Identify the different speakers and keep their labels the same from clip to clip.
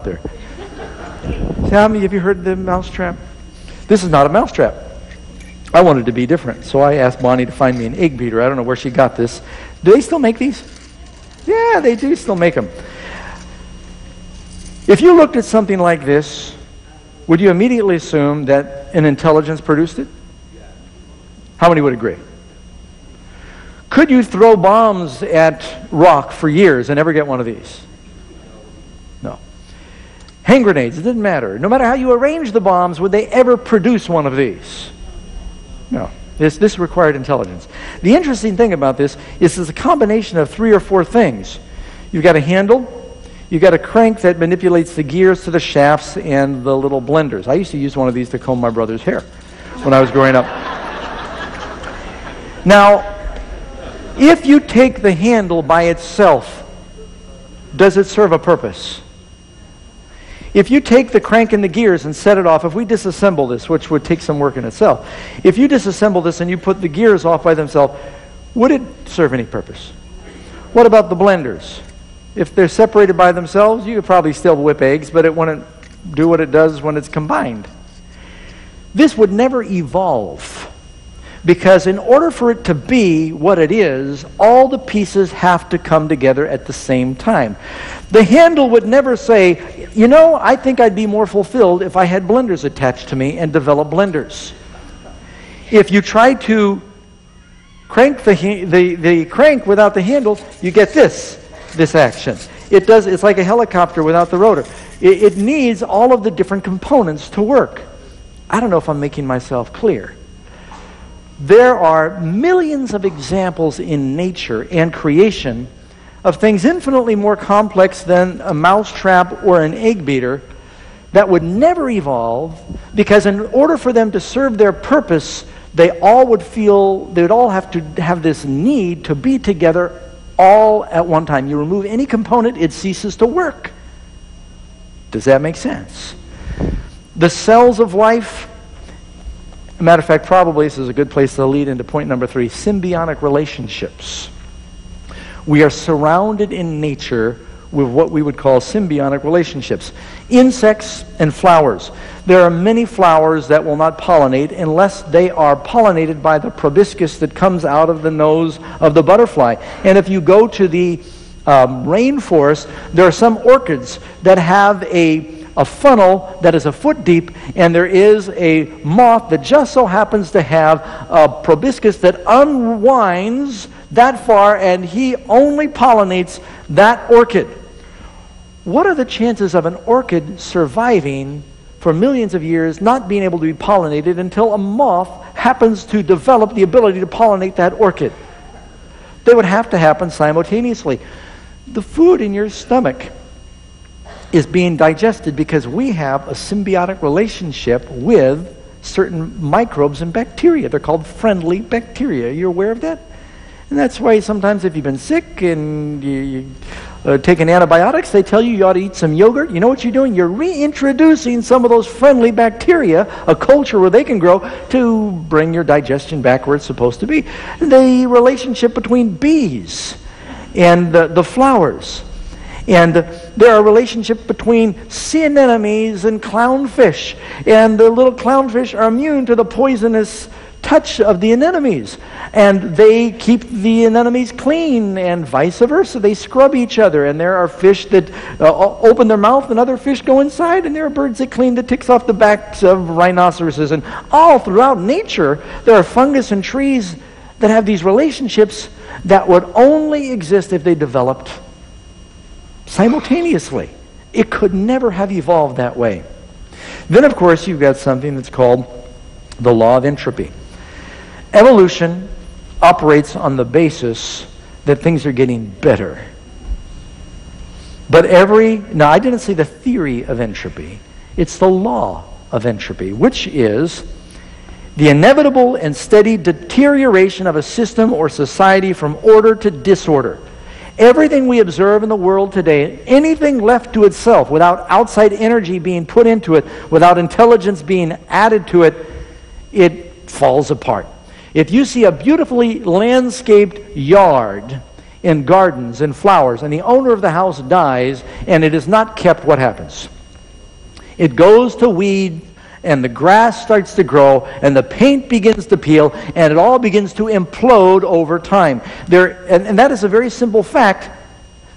Speaker 1: there. Tell me, have you heard the mousetrap? This is not a mousetrap. I wanted to be different, so I asked Bonnie to find me an egg beater. I don't know where she got this. Do they still make these? Yeah, they do still make them. If you looked at something like this, would you immediately assume that an intelligence produced it? How many would agree? Could you throw bombs at rock for years and never get one of these? No. Hand grenades, it didn't matter. No matter how you arrange the bombs, would they ever produce one of these? No. This required intelligence. The interesting thing about this is it's a combination of 3 or 4 things. You've got a handle, you've got a crank that manipulates the gears to the shafts and the little blenders. I used to use one of these to comb my brother's hair when I was growing up. Now, if you take the handle by itself, does it serve a purpose? If you take the crank and the gears and set it off, if we disassemble this, which would take some work in itself, if you disassemble this and you put the gears off by themselves, would it serve any purpose? What about the blenders? If they're separated by themselves, you could probably still whip eggs, but it wouldn't do what it does when it's combined. This would never evolve, because in order for it to be what it is, all the pieces have to come together at the same time. The handle would never say, you know, I think I'd be more fulfilled if I had blenders attached to me and develop blenders. If you try to crank the crank without the handle, you get this action. It's like a helicopter without the rotor. It needs all of the different components to work. I don't know if I'm making myself clear. There are millions of examples in nature and creation of things infinitely more complex than a mousetrap or an egg beater that would never evolve, because in order for them to serve their purpose, they would all have to have this need to be together all at one time. You remove any component, it ceases to work. Does that make sense? The cells of life, as a matter of fact, probably this is a good place to lead into point number 3, symbiotic relationships. We are surrounded in nature with what we would call symbiotic relationships. Insects and flowers. There are many flowers that will not pollinate unless they are pollinated by the proboscis that comes out of the nose of the butterfly. And if you go to the rainforest, there are some orchids that have a funnel that is a foot deep, and there is a moth that just so happens to have a proboscis that unwinds that far, and he only pollinates that orchid. What are the chances of an orchid surviving for millions of years, not being able to be pollinated until a moth happens to develop the ability to pollinate that orchid? They would have to happen simultaneously. The food in your stomach is being digested because we have a symbiotic relationship with certain microbes and bacteria. They're called friendly bacteria. You're aware of that? And that's why sometimes if you've been sick and you taking antibiotics, they tell you ought to eat some yogurt. You know what you're doing? You're reintroducing some of those friendly bacteria, a culture where they can grow, to bring your digestion back where it's supposed to be. The relationship between bees and the flowers. And there are relationships between sea anemones and clownfish. And the little clownfish are immune to the poisonous touch of the anemones. And they keep the anemones clean, and vice versa. They scrub each other. And there are fish that open their mouth and other fish go inside. And there are birds that clean the ticks off the backs of rhinoceroses. And all throughout nature, there are fungus and trees that have these relationships that would only exist if they developed simultaneously. It could never have evolved that way. Then, of course, you've got something that's called the law of entropy. Evolution operates on the basis that things are getting better. But now I didn't say the theory of entropy. It's the law of entropy, which is the inevitable and steady deterioration of a system or society from order to disorder. Everything we observe in the world today, anything left to itself without outside energy being put into it, without intelligence being added to it, it falls apart. If you see a beautifully landscaped yard and gardens and flowers, and the owner of the house dies and it is not kept, what happens? It goes to weed, and the grass starts to grow, and the paint begins to peel, and it all begins to implode over time. And that is a very simple fact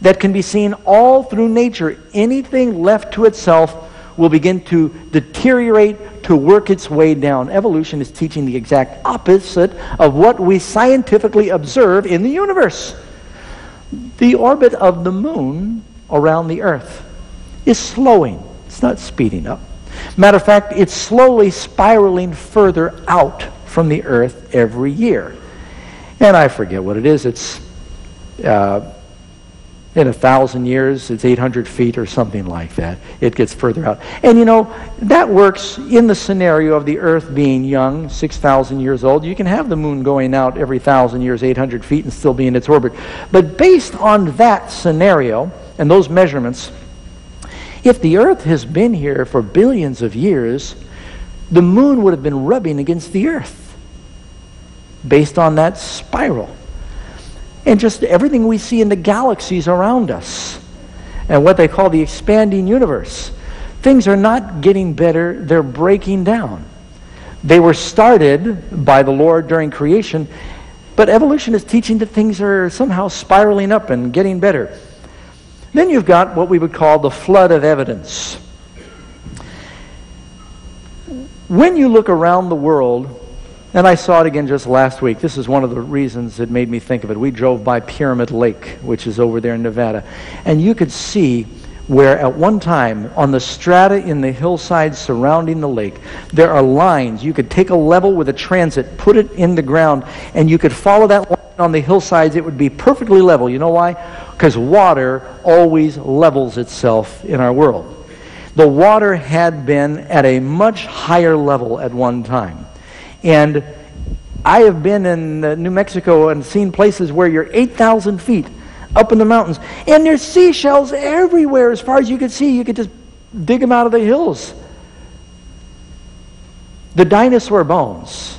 Speaker 1: that can be seen all through nature. Anything left to itself will begin to deteriorate, to work its way down. Evolution is teaching the exact opposite of what we scientifically observe in the universe. The orbit of the moon around the earth is slowing. It's not speeding up. Matter of fact, it's slowly spiraling further out from the earth every year. And I forget what it is. It's in 1,000 years, it's 800 feet or something like that. It gets further out. And that works in the scenario of the earth being young, 6,000 years old. You can have the moon going out every 1,000 years, 800 feet, and still be in its orbit. But based on that scenario and those measurements, if the earth has been here for billions of years, the moon would have been rubbing against the earth based on that spiral. And just everything we see in the galaxies around us and what they call the expanding universe, things are not getting better, they're breaking down. They were started by the Lord during creation, but evolution is teaching that things are somehow spiraling up and getting better. Then you've got what we would call the flood of evidence. When you look around the world, and I saw it again just last week. This is one of the reasons that made me think of it. We drove by Pyramid Lake, which is over there in Nevada. And you could see where at one time, on the strata in the hillsides surrounding the lake, there are lines. You could take a level with a transit, put it in the ground, and you could follow that line on the hillsides. It would be perfectly level. You know why? Because water always levels itself in our world. The water had been at a much higher level at one time. And I have been in New Mexico and seen places where you're 8,000 feet up in the mountains. And there's seashells everywhere as far as you could see. You could just dig them out of the hills. The dinosaur bones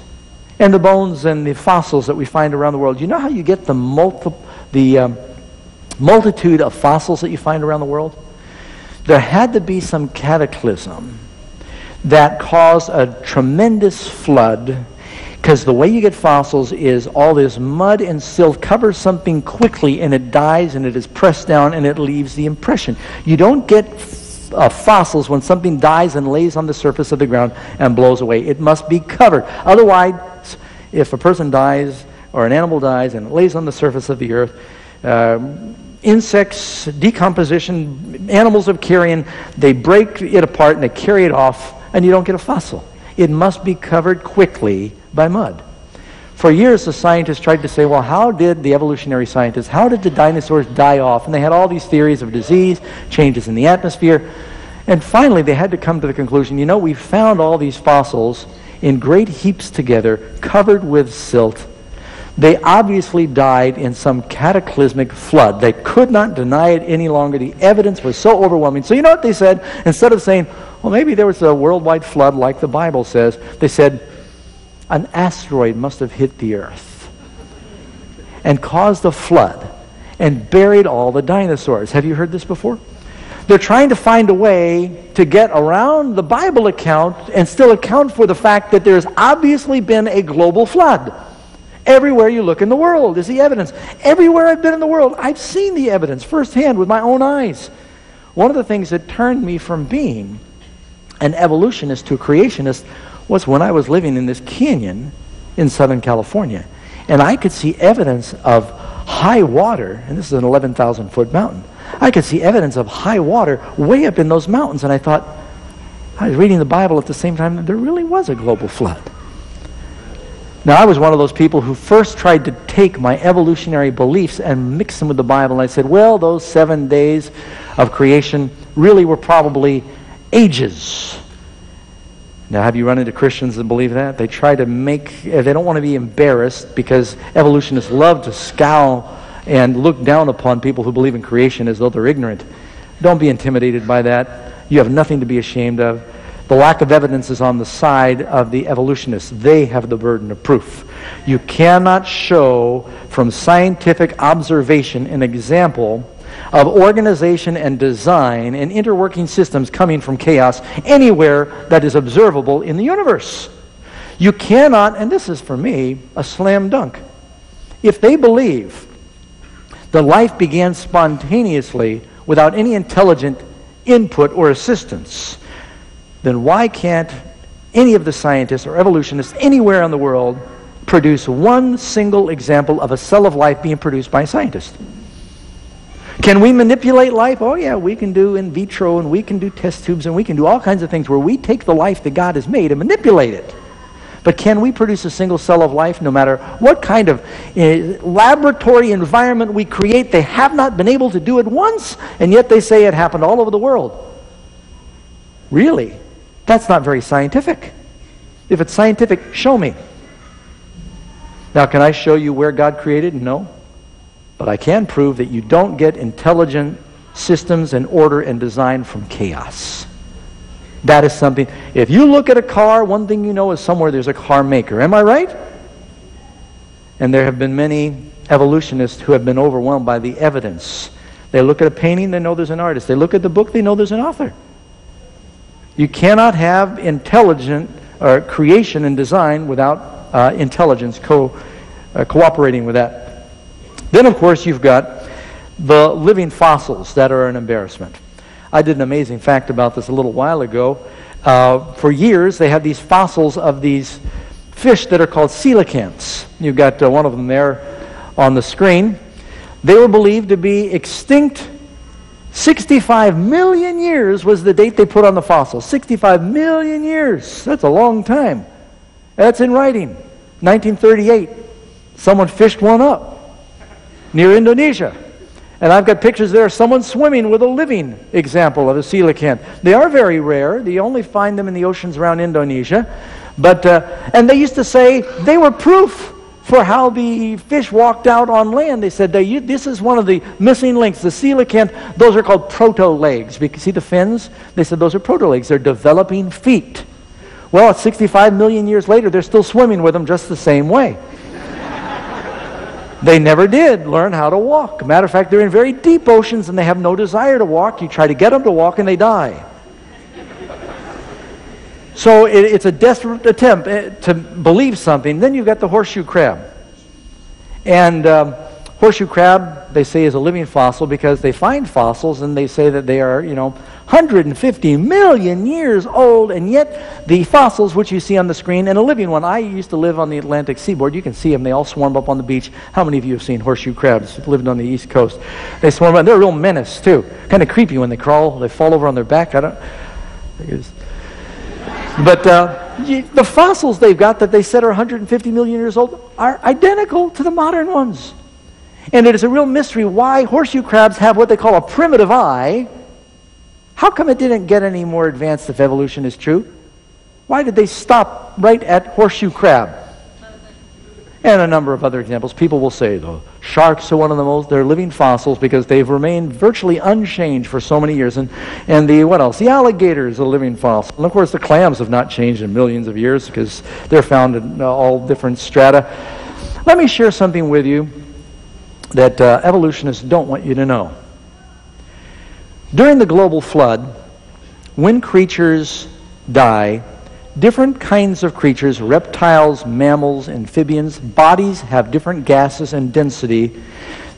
Speaker 1: and the bones and the fossils that we find around the world. You know how you get the multitude of fossils that you find around the world? There had to be some cataclysm that caused a tremendous flood, because the way you get fossils is all this mud and silt covers something quickly and it dies and it is pressed down and it leaves the impression. You don't get fossils when something dies and lays on the surface of the ground and blows away. It must be covered. Otherwise, if a person dies or an animal dies and it lays on the surface of the earth, insects, decomposition, animals of carrion, they break it apart and they carry it off, and you don't get a fossil. It must be covered quickly by mud. For years, the scientists tried to say, well, how did the evolutionary scientists, how did the dinosaurs die off? And they had all these theories of disease, changes in the atmosphere. And finally, they had to come to the conclusion, we found all these fossils in great heaps together, covered with silt. They obviously died in some cataclysmic flood. They could not deny it any longer. The evidence was so overwhelming. So you know what they said? Instead of saying, well, maybe there was a worldwide flood like the Bible says, they said, an asteroid must have hit the earth and caused a flood and buried all the dinosaurs. Have you heard this before? They're trying to find a way to get around the Bible account and still account for the fact that there's obviously been a global flood. Everywhere you look in the world is the evidence. Everywhere I've been in the world, I've seen the evidence firsthand with my own eyes. One of the things that turned me from being an evolutionist to a creationist was when I was living in this canyon in Southern California. And I could see evidence of high water, and this is an 11,000-foot mountain. I could see evidence of high water way up in those mountains, and I thought, I was reading the Bible at the same time, that there really was a global flood. Now, I was one of those people who first tried to take my evolutionary beliefs and mix them with the Bible, and I said, well, those 7 days of creation really were probably ages. Now, have you run into Christians that believe that? They try to they don't want to be embarrassed, because evolutionists love to scowl and look down upon people who believe in creation as though they're ignorant. Don't be intimidated by that. You have nothing to be ashamed of. The lack of evidence is on the side of the evolutionists. They have the burden of proof. You cannot show from scientific observation an example of organization and design and interworking systems coming from chaos anywhere that is observable in the universe. You cannot, and this is for me a slam dunk, if they believe that life began spontaneously without any intelligent input or assistance, then why can't any of the scientists or evolutionists anywhere in the world produce one single example of a cell of life being produced by a scientist? Can we manipulate life? Oh yeah, we can do in vitro, and we can do test tubes, and we can do all kinds of things where we take the life that God has made and manipulate it. But can we produce a single cell of life no matter what kind of laboratory environment we create? They have not been able to do it once, and yet they say it happened all over the world. Really? That's not very scientific. If it's scientific, show me. Now, can I show you where God created? No. But I can prove that you don't get intelligent systems and order and design from chaos. That is something. If you look at a car, one thing you know is somewhere there's a car maker. Am I right? And there have been many evolutionists who have been overwhelmed by the evidence. They look at a painting, they know there's an artist. They look at the book, they know there's an author. You cannot have intelligent creation and design without intelligence cooperating with that. Then, of course, you've got the living fossils that are an embarrassment. I did an amazing fact about this a little while ago. For years, they had these fossils of these fish that are called coelacanths. You've got one of them there on the screen. They were believed to be extinct. 65 million years was the date they put on the fossil. 65 million years. That's a long time. That's in writing. 1938. Someone fished one up near Indonesia. And I've got pictures there of someone swimming with a living example of a coelacanth. They are very rare. You only find them in the oceans around Indonesia. But and they used to say they were proof for how the fish walked out on land. They said, this is one of the missing links. The coelacanth, those are called proto-legs. You can see the fins? They said those are proto-legs. They're developing feet. Well, 65 million years later, they're still swimming with them just the same way. They never did learn how to walk. Matter of fact, they're in very deep oceans and they have no desire to walk. You try to get them to walk and they die. So it's a desperate attempt to believe something. Then you've got the horseshoe crab. And horseshoe crab, they say, is a living fossil because they find fossils and they say that they are, 150 million years old, and yet the fossils which you see on the screen, and a living one. I used to live on the Atlantic seaboard. You can see them. They all swarm up on the beach. How many of you have seen horseshoe crabs? Lived on the East Coast. They swarm up. They're a real menace, too. Kind of creepy when they crawl. They fall over on their back. But the fossils they've got that they said are 150 million years old are identical to the modern ones. And it is a real mystery why horseshoe crabs have what they call a primitive eye. How come it didn't get any more advanced if evolution is true? Why did they stop right at horseshoe crab? And a number of other examples. People will say the sharks are one of the most, they're living fossils because they've remained virtually unchanged for so many years. And what else? The alligator is a living fossil. And of course the clams have not changed in millions of years because they're found in all different strata. Let me share something with you that evolutionists don't want you to know. During the global flood, when creatures die, different kinds of creatures, reptiles, mammals, amphibians, bodies have different gases and density.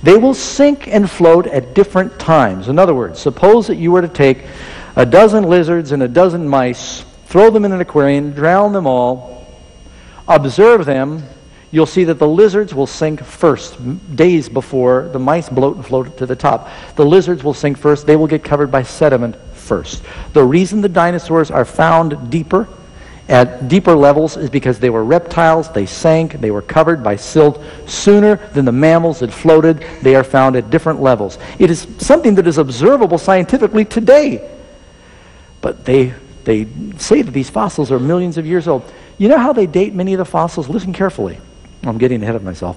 Speaker 1: They will sink and float at different times. In other words, suppose that you were to take a dozen lizards and a dozen mice, throw them in an aquarium, drown them all, observe them. You'll see that the lizards will sink first, days before the mice bloat and float to the top. The lizards will sink first. They will get covered by sediment first. The reason the dinosaurs are found deeper, at deeper levels, is because they were reptiles. They sank. They were covered by silt sooner than the mammals that floated. They are found at different levels. It is something that is observable scientifically today. But they say that these fossils are millions of years old. You know how they date many of the fossils? Listen carefully. I'm getting ahead of myself.